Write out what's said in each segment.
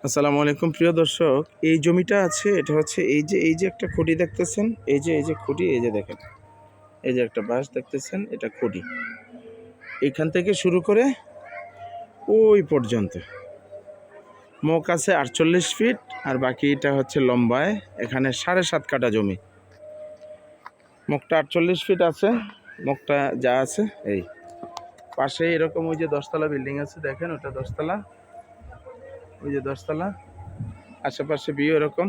আসসালামু আলাইকুম প্রিয় দর্শক, এই জমিটা আছে, এটা হচ্ছে এই যে একটা খুঁটি দেখতেছেন, এই যে খুঁটি, এই যে দেখেন, এই যে একটা বাঁশ দেখতেছেন, এটা খুঁটি। এইখান থেকে শুরু করে ওই পর্যন্ত মুখ আছে 48 ফিট, আর বাকিটা হচ্ছে লম্বায়। এখানে 7.5 কাঠা জমি। মুখটা 48 ফিট আছে, মুখটা যা আছে। এই পাশে এরকম ওই যে 10তলা বিল্ডিং আছে, দেখেন ওটা 10তলা, ওই যে 10তলা। আশেপাশে ভিউ এরকম,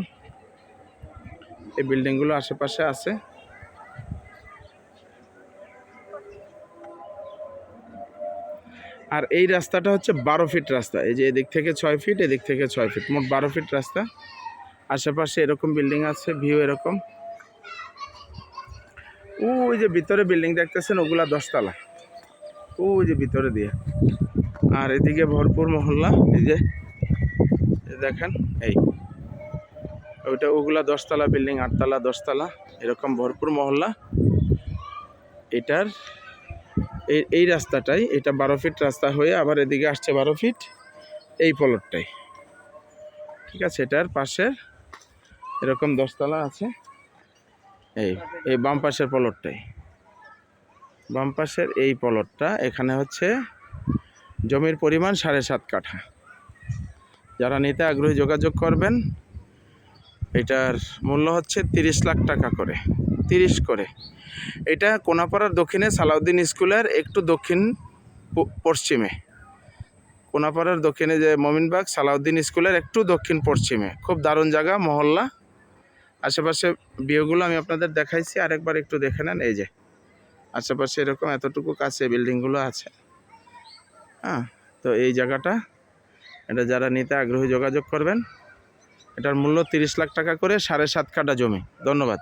এই বিল্ডিংগুলো আশেপাশে আছে। আর এই রাস্তাটা হচ্ছে 12 ফিট রাস্তা। এই যে এদিক থেকে 6 ফিট, এদিক থেকে 6 ফিট, মোট 12 ফিট রাস্তা। আশেপাশে এরকম বিল্ডিং আছে, ভিউ এরকম। ওই যে ভিতরে বিল্ডিং দেখতেছেন, ওগুলা 10তলা, ওই যে ভিতরে দিয়ে। আর এদিকে ভরপুর মহল্লা, এই যে দেখেন, এই ওইটা, ওগুলা 10তলা বিল্ডিং, 8তলা, 10তলা, এরকম ভরপুর মহল্লা। এটার এই রাস্তাটাই, এটা 12 ফিট রাস্তা হয়ে আবার এদিকে আসছে 12 ফিট, এই প্লটটাই, ঠিক আছে। এটার পাশে এরকম 10তলা আছে। এই বাম পাশের প্লটটাই, বাম পাশের এই প্লটটা, এখানে হচ্ছে জমির পরিমাণ 7.5 কাঠা। যারা নিতে আগ্রহী যোগাযোগ করবেন। এটার মূল্য হচ্ছে 30 লাখ টাকা করে, 30 করে। এটা কোনাপাড়ার দক্ষিণে সালাউদ্দিন স্কুলের একটু দক্ষিণ পশ্চিমে, কোনাপাড়ার দক্ষিণে যে মমিনবাগ সালাউদ্দিন স্কুলের একটু দক্ষিণ পশ্চিমে। খুব দারুণ জায়গা, মহল্লা। আশেপাশে ভিউগুলো আমি আপনাদের দেখাইছি, আরেকবার একটু দেখে নেন। এই যে আশেপাশে এরকম এতটুকু কাছে বিল্ডিংগুলো আছে। তো এই জায়গাটা, এটা যারা নিতে আগ্রহী যোগাযোগ করবেন। এটার মূল্য 30 লাখ টাকা করে, 7.5 কাঠা জমি। ধন্যবাদ।